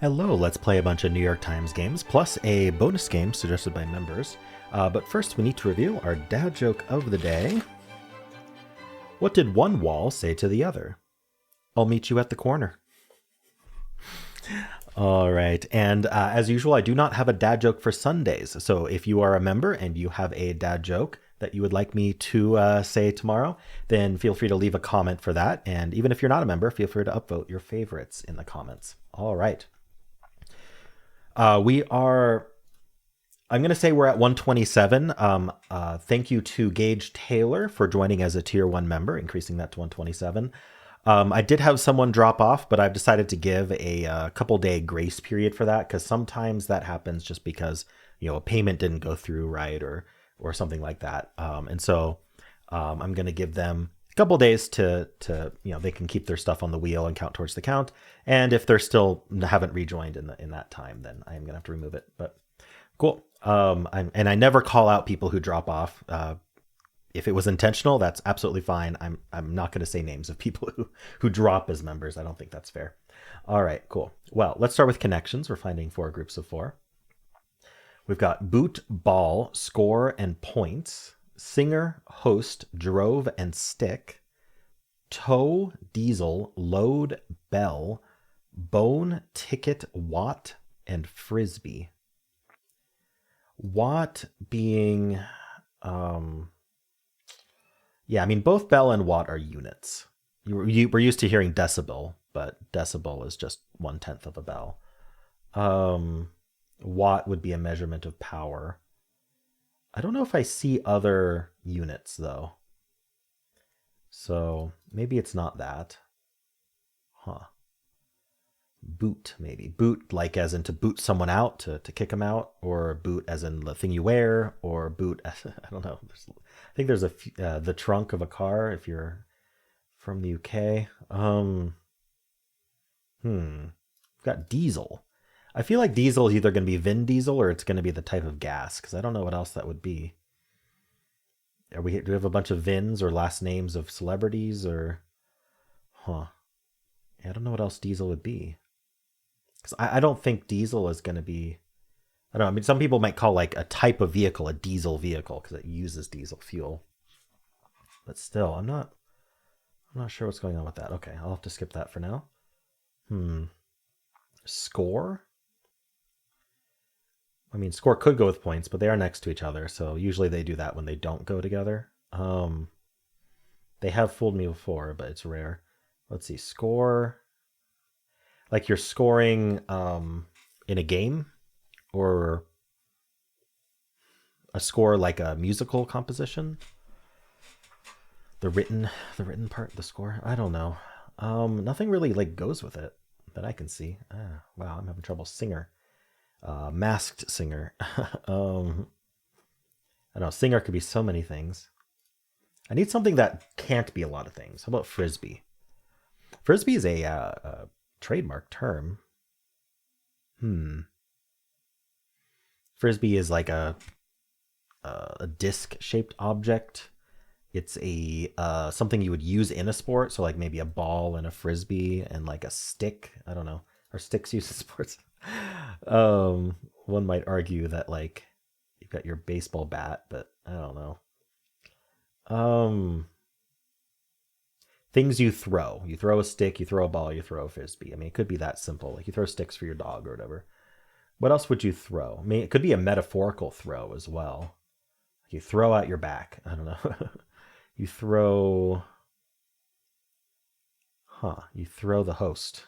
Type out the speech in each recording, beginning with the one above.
Hello, let's play a bunch of New York Times games, plus a bonus game suggested by members. But first, we need to review our dad joke of the day. What did one wall say to the other? I'll meet you at the corner. All right, and as usual, I do not have a dad joke for Sundays. So if you are a member and you have a dad joke that you would like me to say tomorrow, then feel free to leave a comment for that. And even if you're not a member, feel free to upvote your favorites in the comments. All right. I'm going to say we're at 127. Thank you to Gage Taylor for joining as a tier 1 member, increasing that to 127. I did have someone drop off, but I've decided to give a couple day grace period for that, because sometimes that happens just because, a payment didn't go through right or something like that. And so I'm going to give them a couple days to they can keep their stuff on the wheel and count towards the count. And if they're still haven't rejoined in that time, then I'm going to have to remove it. But cool. And I never call out people who drop off. If it was intentional, that's absolutely fine. I'm not going to say names of people who drop as members. I don't think that's fair. All right, cool. Well, let's start with connections. We're finding 4 groups of 4. We've got boot, ball, score, and points. Singer, host, drove, and stick. Tow, diesel, load, bell. Bone, ticket, watt, and frisbee. Watt being... both bell and watt are units. We're used to hearing decibel, but decibel is just 1/10 of a bell. Watt would be a measurement of power. I don't know if I see other units, though. So maybe it's not that. Boot, maybe. Boot, like as in to boot someone out, to kick them out, or boot as in the thing you wear, or boot, I don't know. I think there's the trunk of a car if you're from the UK. We've got diesel. I feel like diesel is either going to be Vin Diesel or it's going to be the type of gas, because I don't know what else that would be. Do we have a bunch of Vins or last names of celebrities or... I don't know what else diesel would be. Because I don't think diesel is going to be... I don't know. Some people might call like a type of vehicle a diesel vehicle because it uses diesel fuel. But still, I'm not sure what's going on with that. Okay, I'll have to skip that for now. Score? Score could go with points, but they are next to each other, so usually they do that when they don't go together. They have fooled me before, but it's rare. Let's see, score. Like you're scoring in a game, or a score like a musical composition. The written part, the score. I don't know. Nothing really like goes with it that I can see. Wow, I'm having trouble. Singer. Masked singer. I don't know. Singer could be so many things. I need something that can't be a lot of things. How about frisbee? Frisbee is a trademark term. Frisbee is like a disc-shaped object. It's a something you would use in a sport, so like maybe a ball and a frisbee and like a stick. I don't know. Are sticks used in sports? One might argue that like you've got your baseball bat, but I don't know. Things you throw. You throw a stick, you throw a ball, you throw a frisbee. It could be that simple. Like you throw sticks for your dog or whatever. What else would you throw? It could be a metaphorical throw as well. You throw out your back. I don't know. You throw... You throw the host.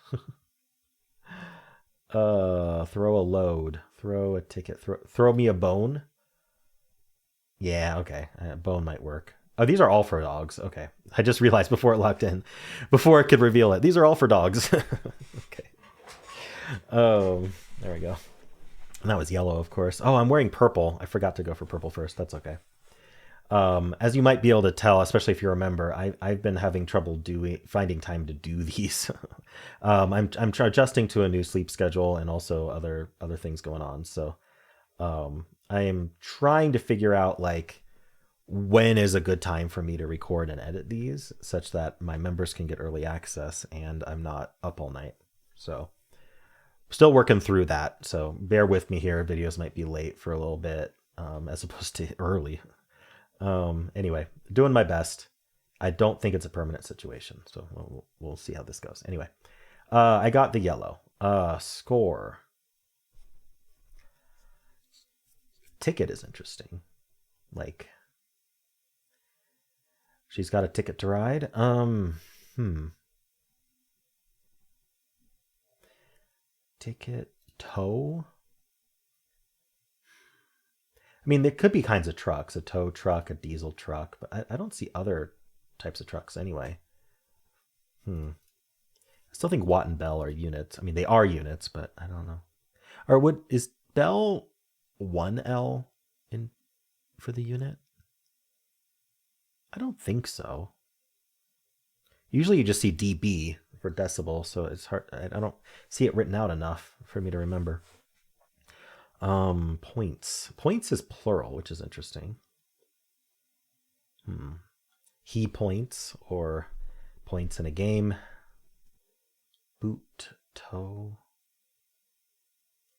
Throw a load. Throw a ticket. Throw me a bone. Yeah, okay. Bone might work. Oh, these are all for dogs. Okay. I just realized before it locked in. Before it could reveal it. These are all for dogs. Okay. There we go. And that was yellow, of course. Oh, I'm wearing purple. I forgot to go for purple first. That's okay. As you might be able to tell, especially if you're a member, I've been having trouble finding time to do these. I'm adjusting to a new sleep schedule and also other things going on. So I am trying to figure out like when is a good time for me to record and edit these, such that my members can get early access and I'm not up all night. So Still working through that, so bear with me here. Videos might be late for a little bit, as opposed to early. Anyway, doing my best. I don't think it's a permanent situation, so we'll see how this goes. Anyway, I got the yellow. Score. Ticket is interesting. Like, she's got a ticket to ride. Ticket, tow. I mean, there could be kinds of trucks, a tow truck, a diesel truck, but I don't see other types of trucks anyway. I still think Watt and Bell are units. I mean, they are units, but I don't know. Or is Bell 1L in for the unit? I don't think so. Usually you just see dB for decibel, so it's hard. I don't see it written out enough for me to remember. Points. Points is plural, which is interesting. He points or points in a game. Boot, tow,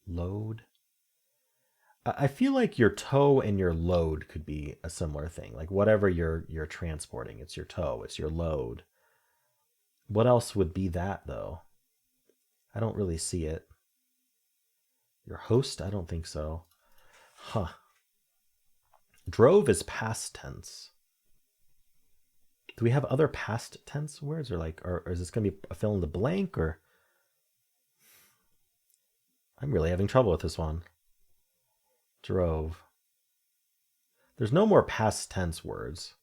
load. I feel like your tow and your load could be a similar thing. Like whatever you're transporting, it's your tow, it's your load. What else would be that though? I don't really see it. Your host? I don't think so. Huh. Drove is past tense. Do we have other past tense words, or is this gonna be a fill in the blank? Or I'm really having trouble with this one. Drove. There's no more past tense words.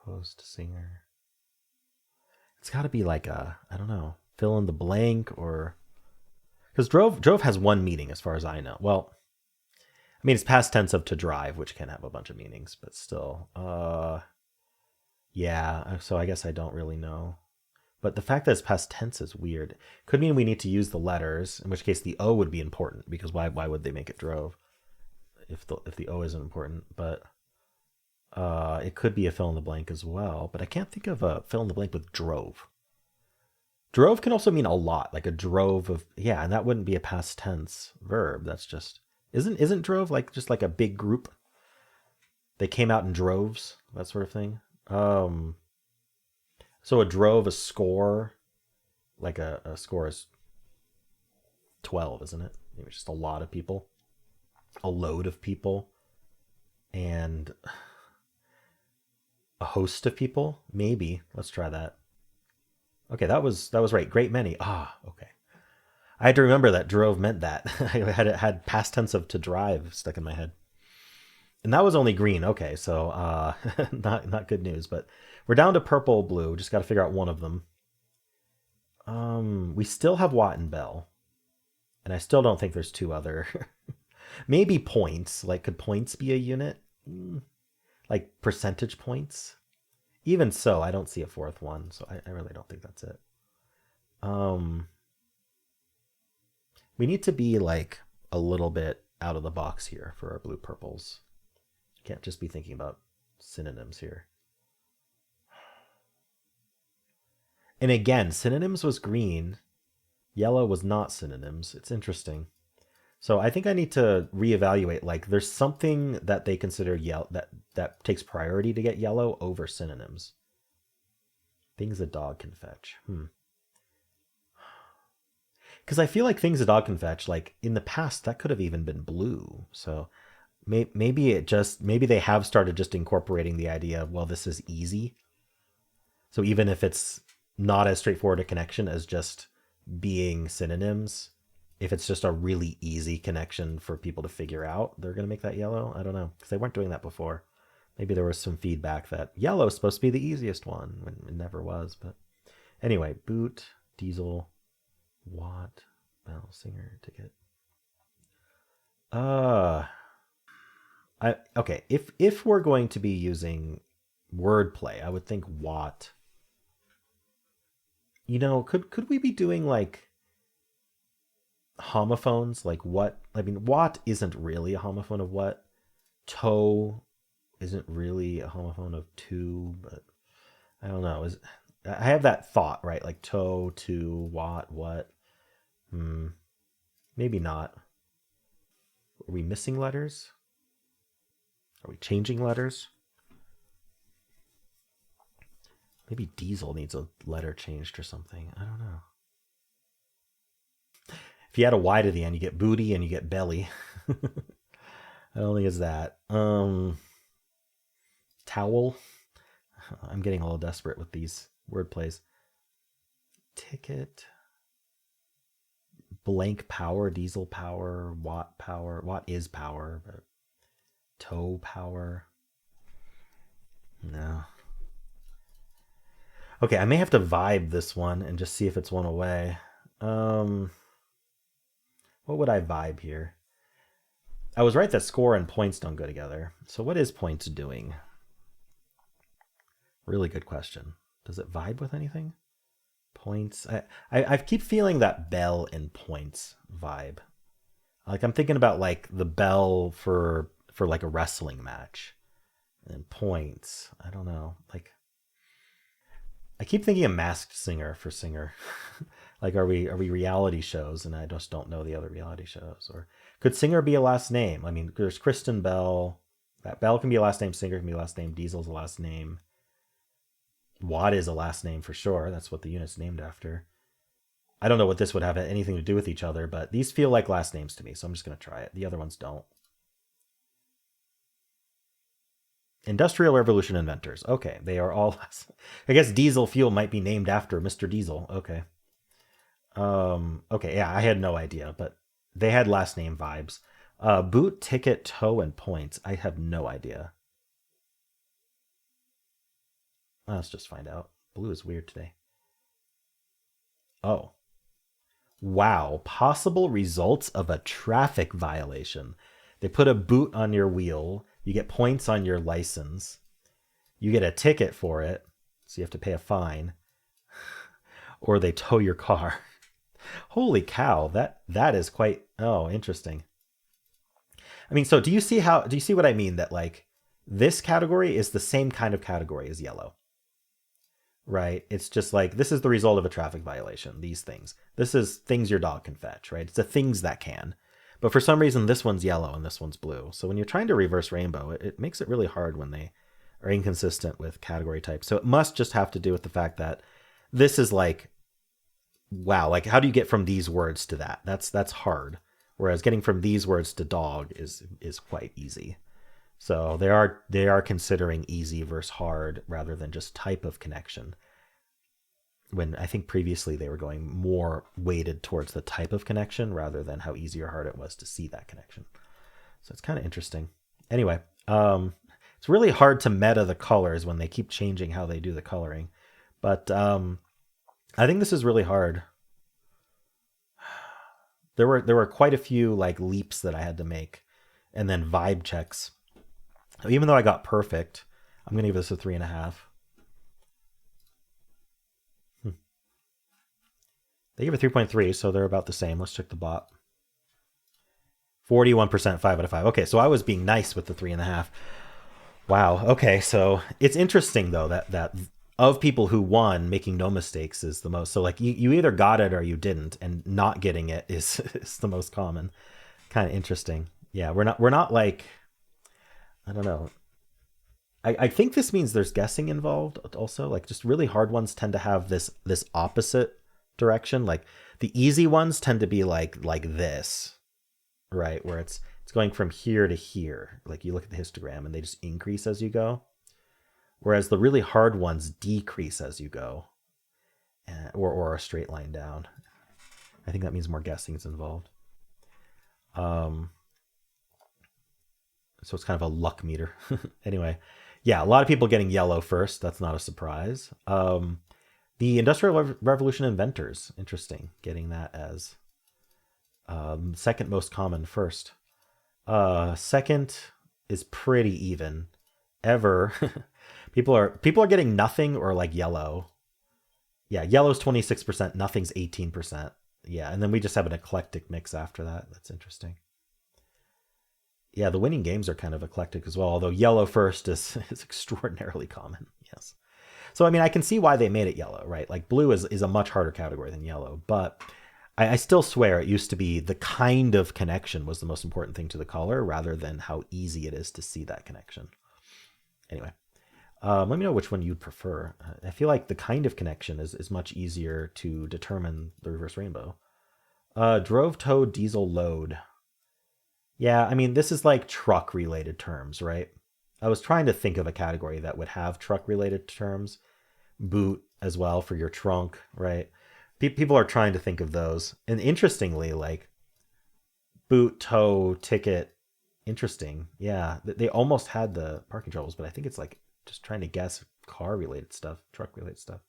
Host, singer. It's got to be like I don't know, fill in the blank, or because drove has one meaning as far as I know. Well, I mean it's past tense of to drive, which can have a bunch of meanings, but still, yeah. So I guess I don't really know. But the fact that it's past tense is weird. Could mean we need to use the letters, in which case the O would be important, because why would they make it drove if the O isn't important? But it could be a fill in the blank as well. But I can't think of a fill in the blank with drove. Drove can also mean a lot, like a drove of, yeah, and that wouldn't be a past tense verb. That's just isn't drove like just like a big group? They came out in droves, that sort of thing. So a drove, a score, like a score is 12, isn't it? Maybe just a lot of people, a load of people, and a host of people. Maybe let's try that. Okay, that was right. Great many. Okay. I had to remember that drove meant that. I had past tense of to drive stuck in my head. And that was only green. Okay, so not good news, but we're down to purple, blue. Just got to figure out one of them. We still have Watt and Bell, and I still don't think there's two other. Maybe points. Like, could points be a unit? Like percentage points? Even so, I don't see a fourth one, so I really don't think that's it. We need to be like a little bit out of the box here for our blue purples. Can't just be thinking about synonyms here. And again, synonyms was green. Yellow was not synonyms. It's interesting. So I think I need to reevaluate. Like, there's something that they consider that takes priority to get yellow over synonyms. Things a dog can fetch. Because I feel like things a dog can fetch, like in the past, that could have even been blue. So maybe they have started just incorporating the idea of, well, this is easy. So even if it's not as straightforward a connection as just being synonyms, if it's just a really easy connection for people to figure out, they're going to make that yellow. I don't know, because they weren't doing that before. Maybe there was some feedback that yellow is supposed to be the easiest one when it never was. But anyway, boot, diesel, Watt, Bell, singer, ticket. Okay. If we're going to be using wordplay, I would think Watt. You know, could we be doing like homophones? Like what? I mean, Watt isn't really a homophone of what. Toe isn't really a homophone of two, but I don't know. I have that thought, right? Like toe, to, Watt, what. Maybe not. Are we missing letters? Are we changing letters? Maybe diesel needs a letter changed or something. I don't know. If you add a Y to the end, you get booty and you get belly. I don't think it's that. Towel. I'm getting a little desperate with these word plays. Ticket. Blank power, diesel power, watt power. Watt is power, but tow power. No. Okay, I may have to vibe this one and just see if it's one away. What would I vibe here? I was right that score and points don't go together. So what is points doing? Really good question. Does it vibe with anything? Points. I keep feeling that bell and points vibe. Like I'm thinking about like the bell for like a wrestling match. And points. I don't know. Like I keep thinking of Masked Singer for singer. Like are we reality shows and I just don't know the other reality shows? Or could singer be a last name? I mean, there's Kristen Bell. That Bell can be a last name, singer can be a last name, Diesel's a last name. Watt is a last name for sure. That's what the unit's named after. I don't know what this would have anything to do with each other, but these feel like last names to me, so I'm just going to try it. The other ones don't. Industrial Revolution inventors. Okay, they are all... I guess diesel fuel might be named after Mr. Diesel. Okay. Okay, yeah, I had no idea, but they had last name vibes. Boot, ticket, tow, and points. I have no idea. Let's just find out. Blue is weird today. Oh. Wow. Possible results of a traffic violation. They put a boot on your wheel. You get points on your license. You get a ticket for it, so you have to pay a fine. Or they tow your car. Holy cow, that is quite... Oh, interesting. I mean, so do you see what I mean? That like this category is the same kind of category as yellow. Right? It's just like, this is the result of a traffic violation, these things. This is things your dog can fetch, right? It's the things that can. But for some reason, this one's yellow and this one's blue. So when you're trying to reverse rainbow, it makes it really hard when they are inconsistent with category types. So it must just have to do with the fact that this is like, wow, like how do you get from these words to that? That's hard. Whereas getting from these words to dog is quite easy. So they are considering easy versus hard rather than just type of connection. When I think previously they were going more weighted towards the type of connection rather than how easy or hard it was to see that connection. So it's kind of interesting. Anyway, it's really hard to meta the colors when they keep changing how they do the coloring. But I think this is really hard. There were quite a few like leaps that I had to make, and then vibe checks. Even though I got perfect, I'm going to give this a 3.5. They gave a 3.3, so they're about the same. Let's check the bot. 41%, 5 out of 5. Okay, so I was being nice with the 3.5. Wow. Okay, so it's interesting though that of people who won, making no mistakes is the most. So like you either got it or you didn't, and not getting it is the most common. Kind of interesting. Yeah, we're not like, I don't know. I think this means there's guessing involved also. Like just really hard ones tend to have this opposite direction. Like the easy ones tend to be like this, right? Where it's going from here to here. Like you look at the histogram and they just increase as you go. Whereas the really hard ones decrease as you go, or a straight line down. I think that means more guessing is involved. So it's kind of a luck meter. Anyway, yeah, a lot of people getting yellow first. That's not a surprise. The Industrial Revolution inventors, interesting, getting that as second most common first. Second is pretty even. Ever. People are getting nothing or like yellow. Yeah, yellow's 26%, nothing's 18%. Yeah, and then we just have an eclectic mix after that. That's interesting. Yeah, the winning games are kind of eclectic as well, although yellow first is extraordinarily common. Yes. So, I mean, I can see why they made it yellow, right? Like blue is a much harder category than yellow, but I still swear it used to be the kind of connection was the most important thing to the caller rather than how easy it is to see that connection. Anyway, let me know which one you'd prefer. I feel like the kind of connection is much easier to determine the reverse rainbow. Drove tow diesel load. Yeah, I mean, this is like truck related terms, right? I was trying to think of a category that would have truck related terms. Boot as well for your trunk, right? People are trying to think of those. And interestingly, like boot, tow, ticket, interesting. Yeah, they almost had the parking troubles, but I think it's like just trying to guess car related stuff, truck related stuff.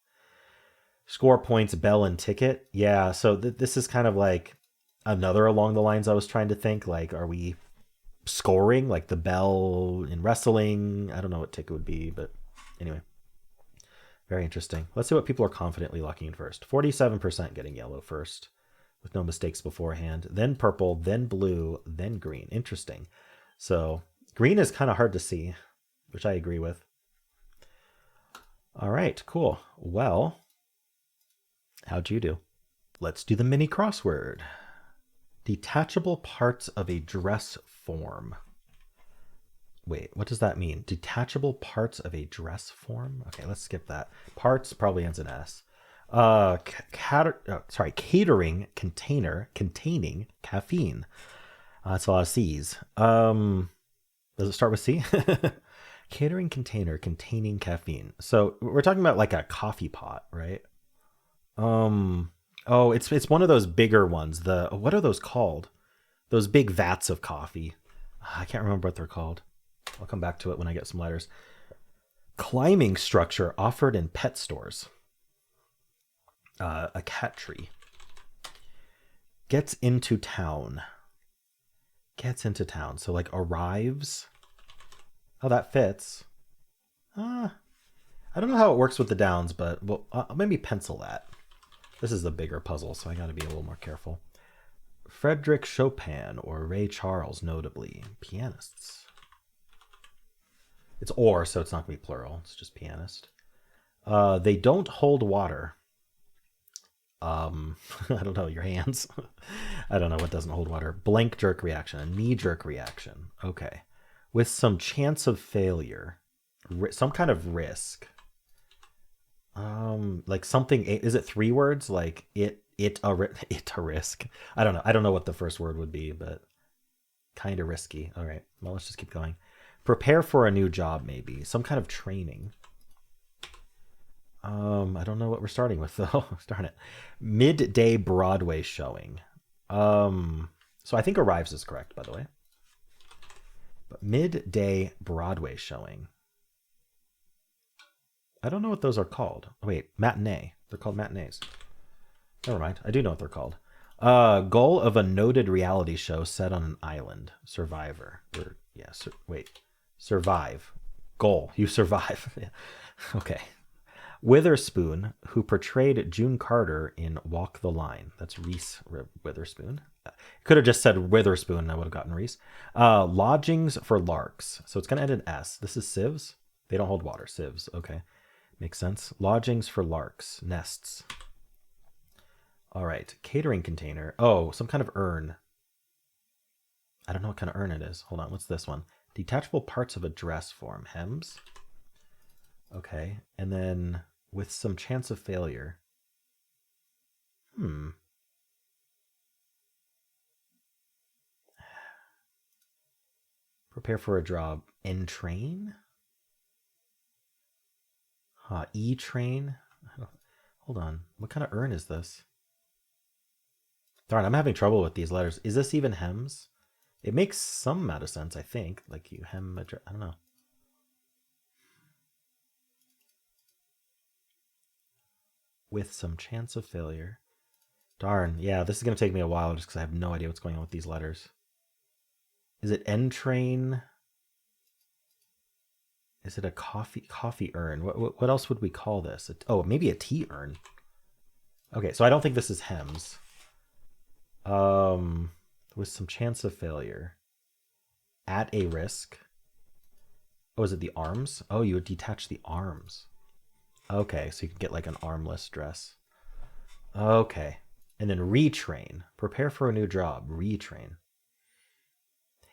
Score points, bell, and ticket. Yeah, so this is kind of like another along the lines I was trying to think. Like, are we scoring like the bell in wrestling? I don't know what ticket would be, but anyway. Very interesting. Let's see what people are confidently locking in first. 47% getting yellow first with no mistakes beforehand. Then purple, then blue, then green. Interesting. So green is kind of hard to see, which I agree with. All right, cool. Well, how'd you do? Let's do the mini crossword. Detachable parts of a dress form. Wait, what does that mean? Detachable parts of a dress form? Okay, let's skip that. Parts probably ends in S. Catering container containing caffeine. That's a lot of C's. Does it start with C? Catering container containing caffeine. So we're talking about like a coffee pot, right? Oh, it's one of those bigger ones. What are those called? Those big vats of coffee. I can't remember what they're called. I'll come back to it when I get some letters. Climbing structure offered in pet stores. A cat tree. Gets into town. Gets into town. So like arrives. Oh, that fits. I don't know how it works with the downs, but I'll maybe pencil that. This is the bigger puzzle, so I got to be a little more careful. Frédéric Chopin or Ray Charles, notably. Pianists. It's or, so it's not going to be plural. It's just pianist. They don't hold water. I don't know, your hands. I don't know what doesn't hold water. Blank jerk reaction, a knee jerk reaction. Okay. With some chance of failure. Some kind of risk. Like something, is it 3 words? Like it a risk. I don't know. I don't know what the first word would be, but kind of risky. All right. Well, let's just keep going. Prepare for a new job, maybe. Some kind of training. I don't know what we're starting with, though. Darn it. Midday Broadway showing. So I think arrives is correct, by the way. But midday Broadway showing. I don't know what those are called. Oh, wait, matinee. They're called matinees. Never mind. I do know what they're called. Goal of a noted reality show set on an island. Survivor. Survive. Goal. You survive. Okay. Witherspoon, who portrayed June Carter in Walk the Line. That's Reese Witherspoon. Could have just said Witherspoon and I would have gotten Reese. Lodgings for larks. So it's going to end in S. This is sieves. They don't hold water. Sieves. Okay. Makes sense. Lodgings for larks. Nests. All right. Catering container. Oh, some kind of urn. I don't know what kind of urn it is. Hold on. What's this one? Detachable parts of a dress form. Hems. Okay. And then with some chance of failure. Prepare for a job. Entrain? E-train? Hold on. What kind of urn is this? Darn, I'm having trouble with these letters. Is this even hems? It makes some amount of sense, I think. Like you hem a dress. I don't know. With some chance of failure. Darn, yeah, this is going to take me a while just because I have no idea what's going on with these letters. Is it entrain? Is it a coffee urn? What else would we call this? Oh, maybe a tea urn. Okay, so I don't think this is hems. With some chance of failure. At a risk. Oh, is it the arms? Oh, you would detach the arms. Okay, so you could get like an armless dress. Okay. And then retrain. Prepare for a new job. Retrain.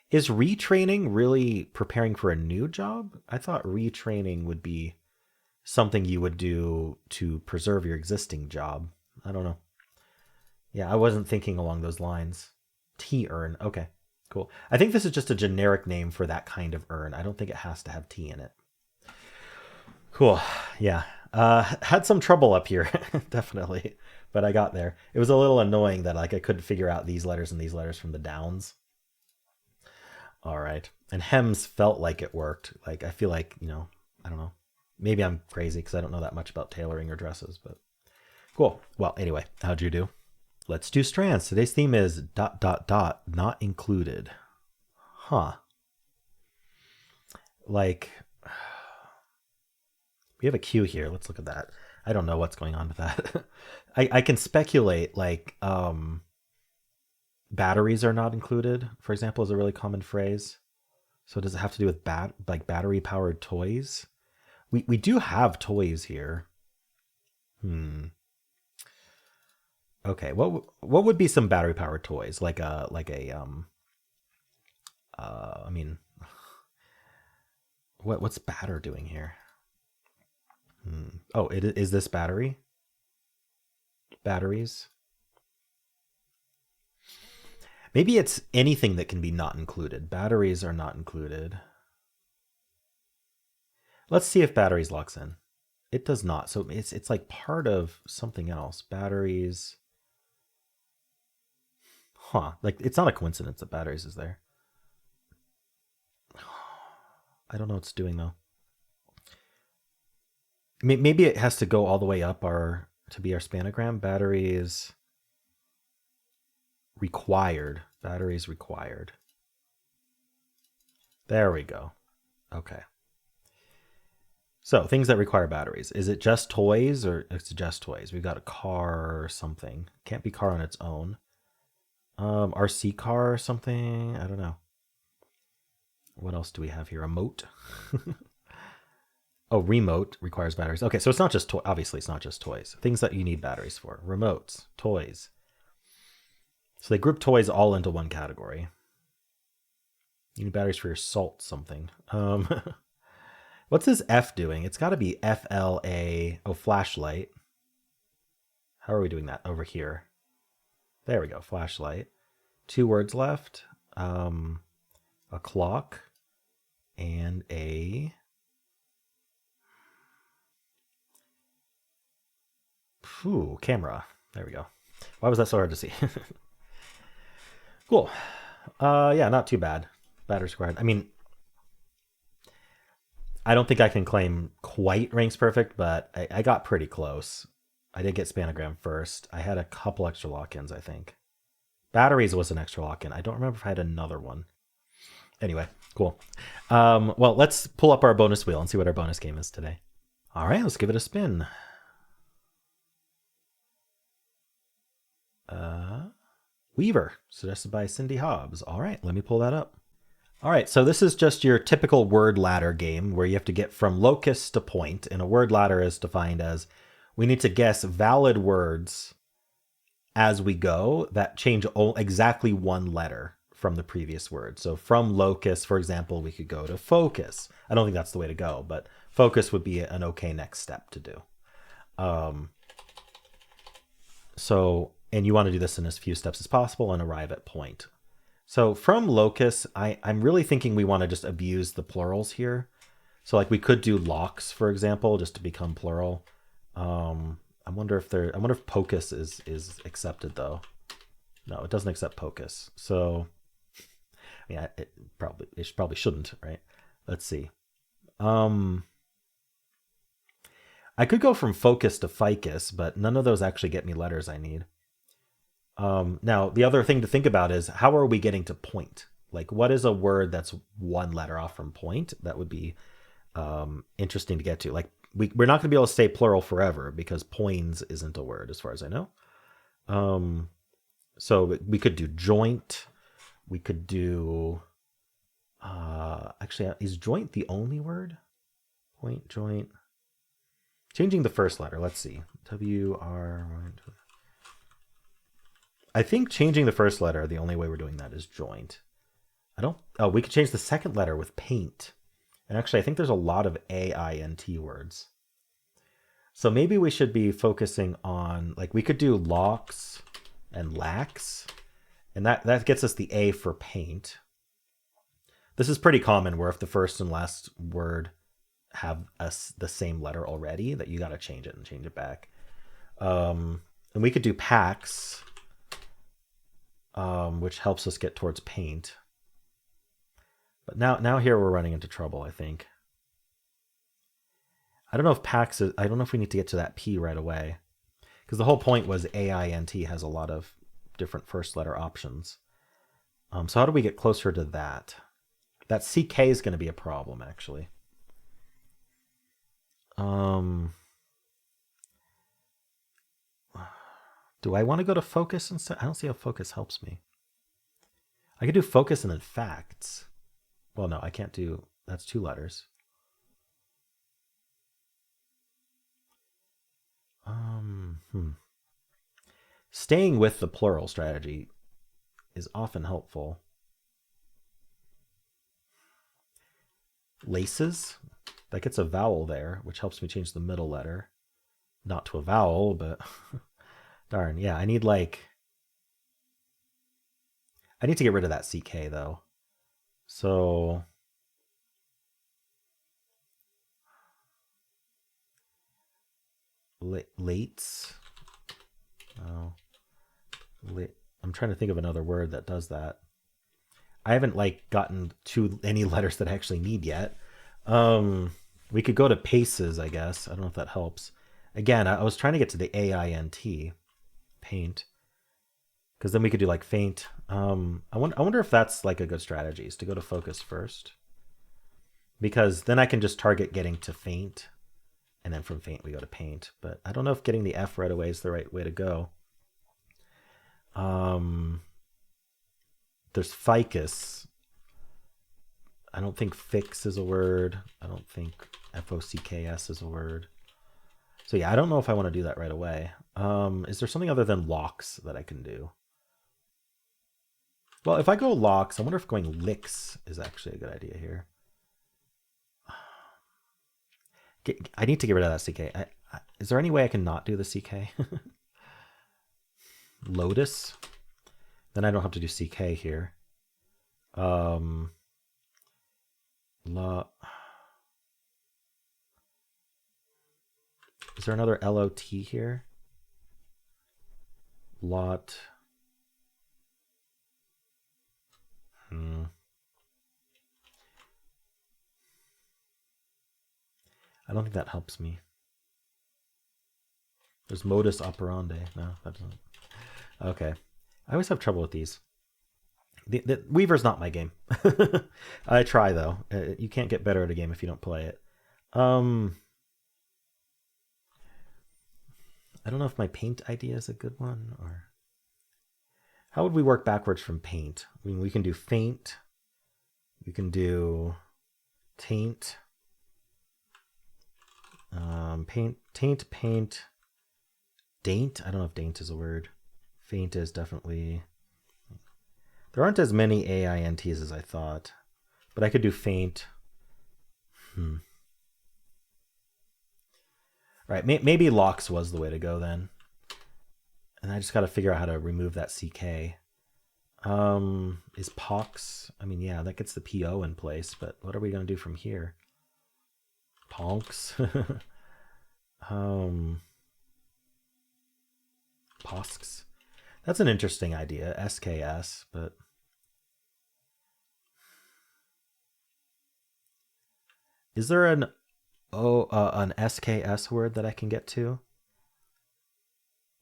Is retraining really preparing for a new job? I thought retraining would be something you would do to preserve your existing job. I don't know. Yeah, I wasn't thinking along those lines. T earn. Okay, cool. I think this is just a generic name for that kind of earn. I don't think it has to have T in it. Cool. Yeah. Had some trouble up here, definitely, but I got there. It was a little annoying that like I couldn't figure out these letters and these letters from the downs. All right. And hems felt like it worked. Like I feel like, I don't know. Maybe I'm crazy because I don't know that much about tailoring or dresses, but cool. Well, anyway, how'd you do? Let's do strands. Today's theme is ... not included. Huh. Like, we have a Q here. Let's look at that. I don't know what's going on with that. I can speculate like batteries are not included, for example, is a really common phrase. So does it have to do with like battery powered toys? We do have toys here. Okay, what would be some battery powered toys? Like a I mean, what's batter doing here? Oh, is this battery? Batteries? Maybe it's anything that can be not included. Batteries are not included. Let's see if batteries locks in. It does not. So it's like part of something else. Batteries. Huh. Like it's not a coincidence that batteries is there. I don't know what it's doing though. Maybe it has to go all the way up to be our spanogram. Batteries required. Batteries required. There we go. Okay. So things that require batteries. Is it just toys or it's just toys? We've got a car or something. Can't be car on its own. RC car or something. I don't know. What else do we have here? A moat. Oh, remote requires batteries. Okay, so it's not just obviously it's not just toys. Things that you need batteries for. Remotes, toys. So they group toys all into one category. You need batteries for your salt something. What's this F doing? It's got to be FLA. Oh, flashlight. How are we doing that over here? There we go, flashlight. 2 words left. A clock and a camera. There we go. Why was that so hard to see? Cool. Yeah, not too bad. Battery squared. I mean, I don't think I can claim quite ranks perfect, but I got pretty close. I did get spanogram first. I had a couple extra lock-ins, I think. Batteries was an extra lock-in. I don't remember if I had another one. Anyway, cool. Well, let's pull up our bonus wheel and see what our bonus game is today. All right, let's give it a spin. Weaver, suggested by Cindy Hobbs. All right, let me pull that up. All right, so this is just your typical word ladder game where you have to get from locus to point, and a word ladder is defined as we need to guess valid words as we go that change exactly one letter from the previous word. So from locus, for example, we could go to focus. I don't think that's the way to go, but focus would be an okay next step to do. And you want to do this in as few steps as possible and arrive at point. So from locus, I'm really thinking we want to just abuse the plurals here. So like we could do locks, for example, just to become plural. I wonder if pocus is accepted though. No, it doesn't accept pocus. So yeah, it probably shouldn't, right? Let's see. I could go from focus to ficus, but none of those actually get me letters I need. Now, the other thing to think about is how are we getting to point? Like, what is a word that's one letter off from point? That would be interesting to get to. Like, we're not going to be able to say plural forever because poins isn't a word as far as I know. So we could do joint. We could do... actually, is joint the only word? Point, joint. Changing the first letter. Let's see. W-R... I think changing the first letter, the only way we're doing that is joint. I don't, oh, we could change the second letter with paint. And actually, I think there's a lot of AINT words. So maybe we should be focusing on, like, we could do locks and lax, and that gets us the A for paint. This is pretty common where if the first and last word have the same letter already, that you got to change it and change it back. And we could do packs, which helps us get towards paint. But now here we're running into trouble, I think. I don't know if packs is, I don't know if we need to get to that P right away. Because the whole point was AINT has a lot of different first letter options. So how do we get closer to that? That CK is going to be a problem, actually. Do I want to go to focus instead? I don't see how focus helps me. I could do focus and then facts. Well, no, I can't do, that's 2 letters. Staying with the plural strategy is often helpful. Laces, that gets a vowel there, which helps me change the middle letter. Not to a vowel, but darn, yeah, I need to get rid of that CK though. So lates. Oh, I'm trying to think of another word that does that. I haven't gotten to any letters that I actually need yet. We could go to paces, I guess. I don't know if that helps. Again, I was trying to get to the AINT, paint, because then we could do faint. I wonder if that's a good strategy, is to go to focus first, because then I can just target getting to faint, and then from faint we go to paint. But I don't know if getting the F right away is the right way to go. There's ficus. I don't think fix is a word. I don't think FOCKS is a word. So yeah, I don't know if I want to do that right away. Is there something other than locks that I can do? Well, if I go locks, I wonder if going licks is actually a good idea here. I need to get rid of that CK. Is there any way I can not do the CK? Lotus. Then I don't have to do CK here. Is there another LOT here? Lot. I don't think that helps me. There's modus operandi. No, that doesn't. Okay. I always have trouble with these. The Weaver's not my game. I try, though. You can't get better at a game if you don't play it. I don't know if my paint idea is a good one, or how would we work backwards from paint? I mean, we can do faint. We can do taint. Paint, taint, paint, daint. I don't know if daint is a word. Faint is definitely. There aren't as many AINTs as I thought, but I could do faint. All right, maybe locks was the way to go then. And I just got to figure out how to remove that CK. Is pox? I mean, yeah, that gets the PO in place, but what are we going to do from here? Ponks. Posks. That's an interesting idea, SKS, but is there an SKS word that I can get to?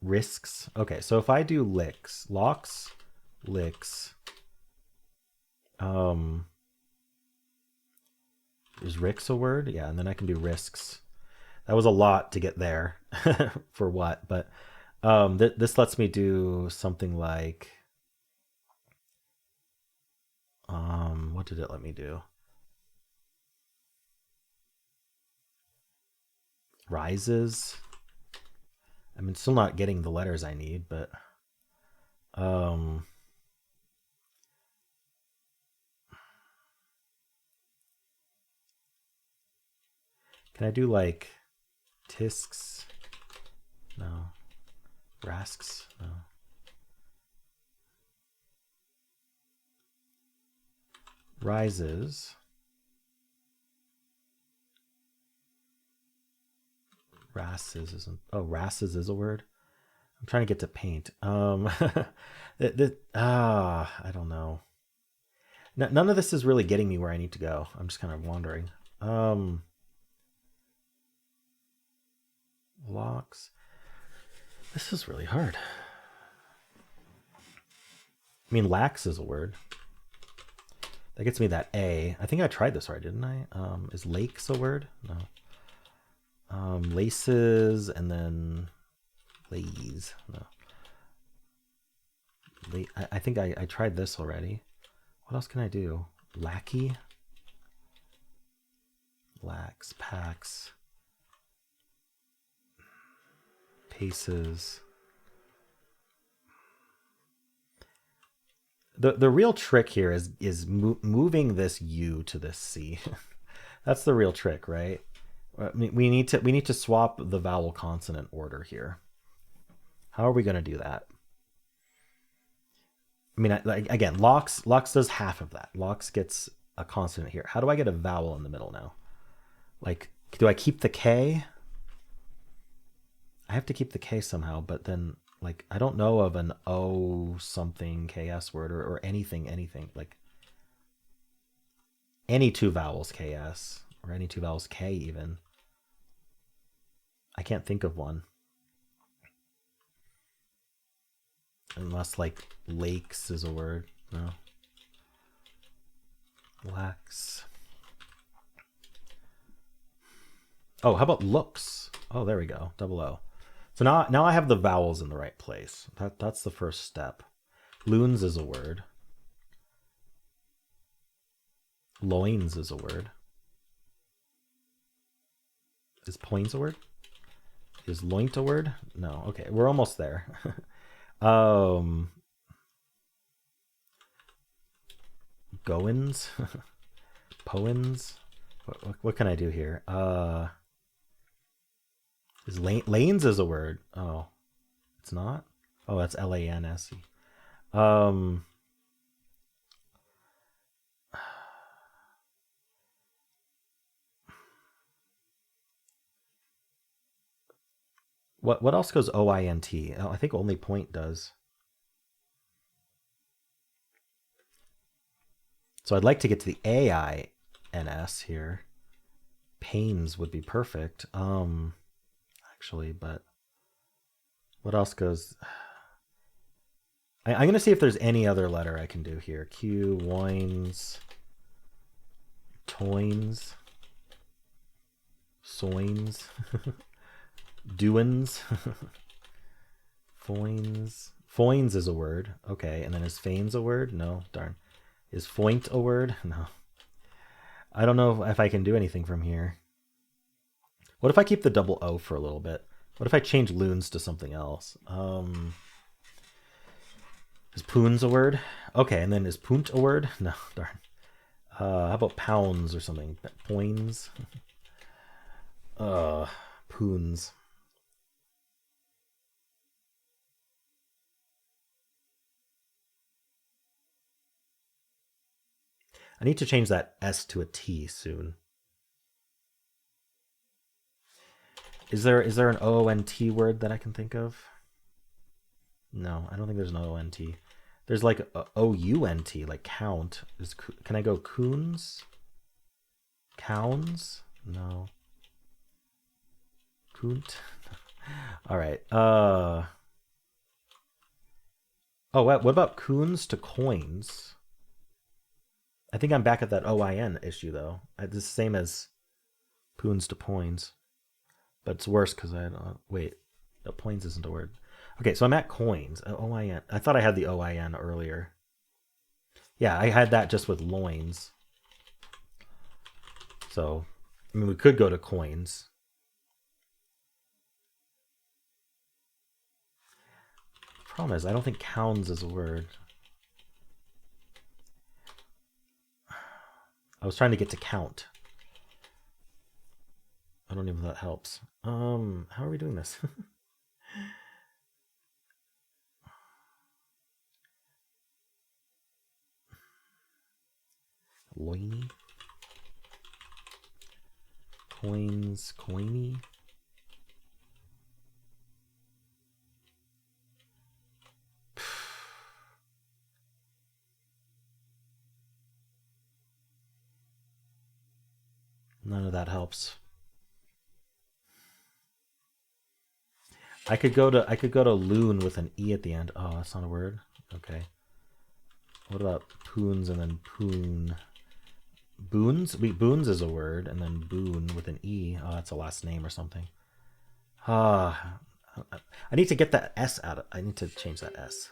Risks. Okay, so if I do licks, locks, licks, is Ricks a word? Yeah, and then I can do risks. That was a lot to get there for what, but this lets me do something like, what did it let me do? Rises. I mean, still not getting the letters I need, but Um, can I do like tisks? No. Rasks? No. Rises. Rasses isn't. Oh, rasses is a word. I'm trying to get to paint. I don't know. None of this is really getting me where I need to go. I'm just kind of wandering. Locks. This is really hard. I mean, lax is a word. That gets me that A. I think I tried this already, didn't I? Is lakes a word? No. Laces and then lays. No. I think I tried this already. What else can I do? Lackey? Lax, packs. Paces. The real trick here is moving this U to this C. That's the real trick, right? I mean, we need to swap the vowel consonant order here. How are we going to do that? I mean, again, locks does half of that. Locks gets a consonant here. How do I get a vowel in the middle now? Like, do I keep the K? I have to keep the K somehow, but then, like, I don't know of an O something KS word or anything, like any two vowels KS or any two vowels K even. I can't think of one. Unless, like, lakes is a word. No. Lax. Oh, how about looks? Oh, there we go. Double O. So now I have the vowels in the right place. That's the first step. Loons is a word. Loins is a word. Is poins a word? Is loint a word? No. Okay, we're almost there. Goins? Poens? What can I do here? Is lanes is a word? Oh, it's not? Oh, that's L-A-N-S-E. What else goes O-I-N-T? Oh, I think only point does. So I'd like to get to the A-I-N-S here. Pains would be perfect. Actually, but what else goes? I'm going to see if there's any other letter I can do here. Q, wines, toins, soins, doins, foins. Foins is a word. Okay, and then is fains a word? No, darn. Is foint a word? No. I don't know if I can do anything from here. What if I keep the double O for a little bit? What if I change loons to something else? Is poons a word? Okay, and then is punt a word? No, darn. How about pounds or something? Poins? Poons. I need to change that S to a T soon. Is there an O-N-T word that I can think of? No, I don't think there's an O-N-T. There's like a O-U-N-T, like count. Can I go coons? Counds? No. Coont? All right. Oh, what about coons to coins? I think I'm back at that OIN issue, though. It's the same as poons to poins. But it's worse because wait, the poins isn't a word. Okay, so I'm at coins. OIN. I thought I had the OIN earlier. Yeah, I had that just with loins. So, I mean, we could go to coins. Problem is, I don't think counds is a word. I was trying to get to count. I don't even know if that helps. How are we doing this? Loiny. Coins, coiny. None of that helps. I could go to loon with an E at the end. Oh, that's not a word. Okay. What about poons and then poon? Boons? Boons is a word, and then boon with an E. Oh, that's a last name or something. Ah, I need to get that S out of. I need to change that S.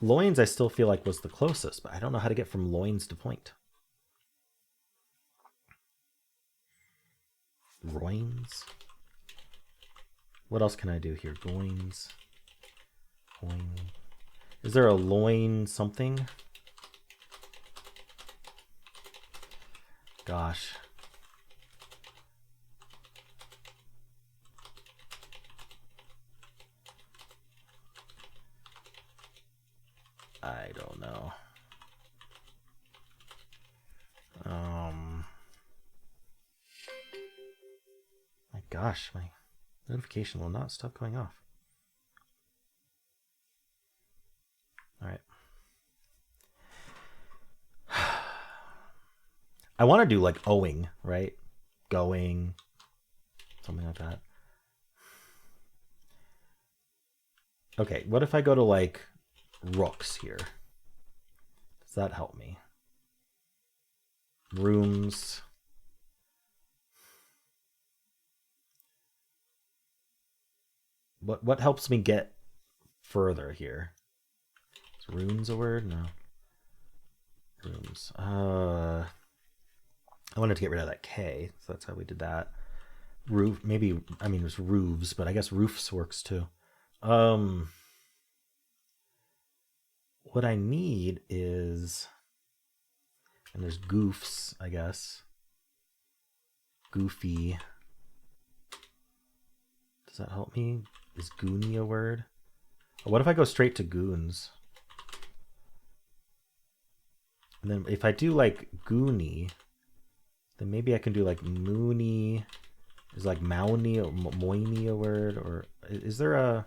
Loins, I still feel like was the closest, but I don't know how to get from loins to point. Loins. What else can I do here? Loins. Loin. Is there a loin something? Gosh. I don't know. My gosh, my notification will not stop going off. All right. I want to do like owing, right? Going, something like that. Okay, what if I go to like rooks here? Does that help me? Rooms. What helps me get further here? Is runes a word? No. Rooms. I wanted to get rid of that K, so that's how we did that. Roof, maybe, I mean, there's roofs, but I guess roofs works too. What I need is, and there's goofs, I guess. Goofy. Does that help me? Is goony a word? Or what if I go straight to goons? And then if I do like goony, then maybe I can do like moony. Is like mounty or moiny a word? Or is there an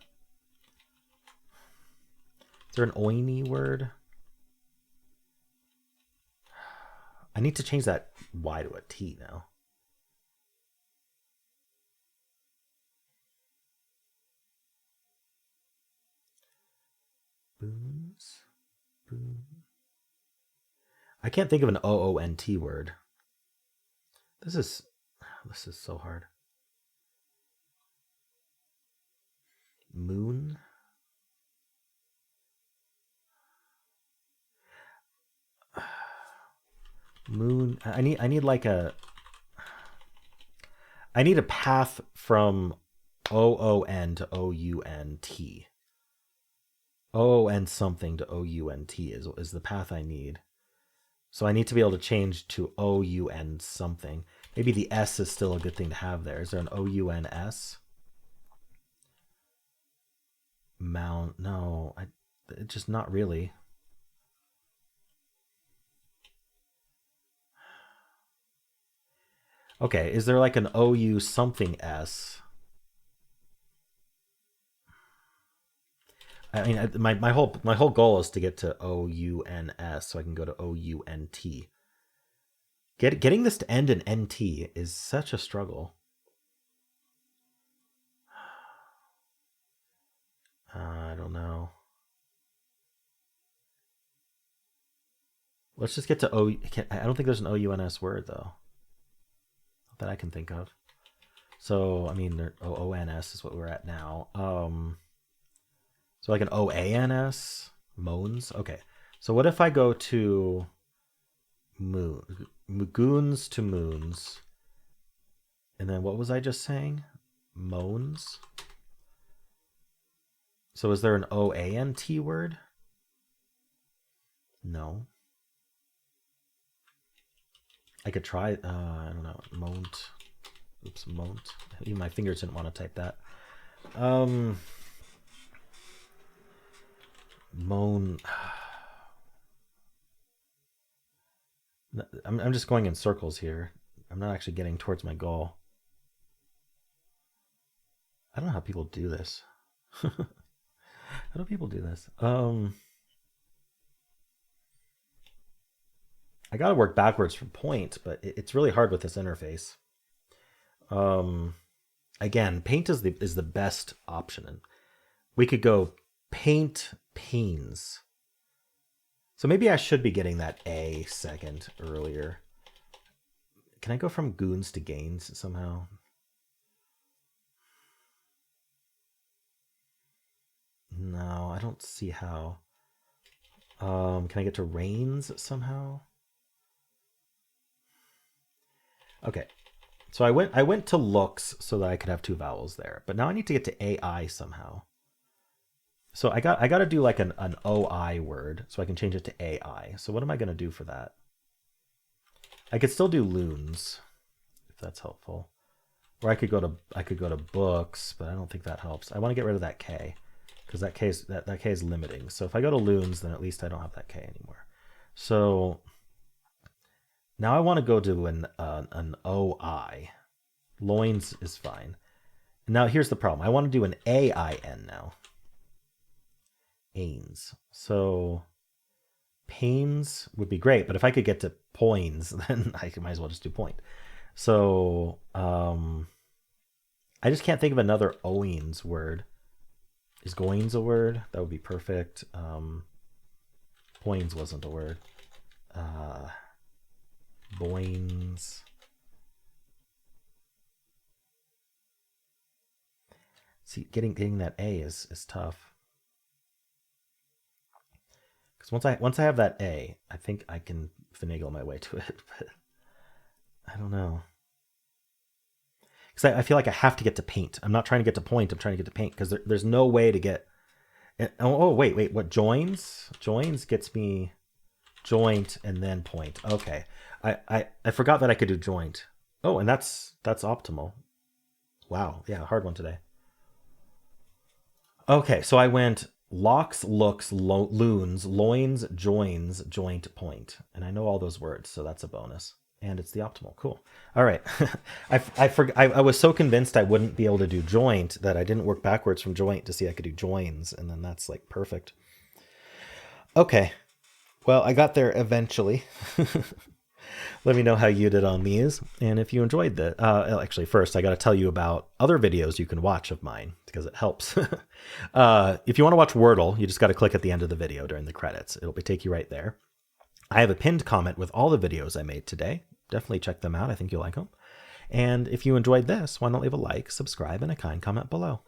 oiny word? I need to change that Y to a T now. Boons? Boon. I can't think of an OONT word. This is so hard. Moon. Moon. I need like a. I need a path from OON to OUNT. OON something to OUNT is the path I need. So I need to be able to change to OUN something. Maybe the S is still a good thing to have there. Is there an OUNS? Mount? No, just not really. Okay, is there like an OU something S? I mean, my whole goal is to get to OUNS, so I can go to OUNT. Getting this to end in NT is such a struggle. I don't know. Let's just get to O. I don't think there's an OUNS word though that I can think of. So I mean, OONS is what we're at now. So like an OANS, moans. Okay. So what if I go to moon, goons to moons. And then what was I just saying? Moans. So is there an O-A-N-T word? No. I could try, I don't know, moant. Oops, moant. Even my fingers didn't want to type that. Moan. I'm just going in circles here. I'm not actually getting towards my goal. I don't know how people do this. How do people do this? I got to work backwards from point, but it's really hard with this interface. Again, paint is the best option. And we could go paint panes. So maybe I should be getting that A second earlier. Can I go from goons to gains somehow? No, I don't see how. Can I get to rains somehow? Okay, so I went to looks so that I could have two vowels there, but now I need to get to AI somehow. So I got to do like an OI word so I can change it to AI. So what am I going to do for that? I could still do loons if that's helpful. Or I could go to books, but I don't think that helps. I want to get rid of that K because that K is limiting. So if I go to loons, then at least I don't have that K anymore. So now I want to go to an OI. Loins is fine. Now here's the problem. I want to do an AIN now. Ains. So pains would be great, but if I could get to poins, then I might as well just do point. So I just can't think of another oins word. Is goins a word? That would be perfect. Poins wasn't a word. Boins. See, getting that A is tough. Because once I have that A, I think I can finagle my way to it, but I don't know. Because I feel like I have to get to paint. I'm not trying to get to point. I'm trying to get to paint because there's no way to get. Oh wait, what joins? Joins gets me joint and then point. Okay, I forgot that I could do joint. Oh, and that's optimal. Wow, yeah, hard one today. Okay, so I went locks, looks, loons, loins, joins, joint, point. And I know all those words, so that's a bonus. And it's the optimal. Cool. All right. I was so convinced I wouldn't be able to do joint that I didn't work backwards from joint to see I could do joins. And then that's like perfect. Okay. Well, I got there eventually. Let me know how you did on these. And if you enjoyed that, actually, first, I got to tell you about other videos you can watch of mine because it helps. If you want to watch Wordle, you just got to click at the end of the video during the credits. It'll take you right there. I have a pinned comment with all the videos I made today. Definitely check them out. I think you'll like them. And if you enjoyed this, why not leave a like, subscribe, and a kind comment below.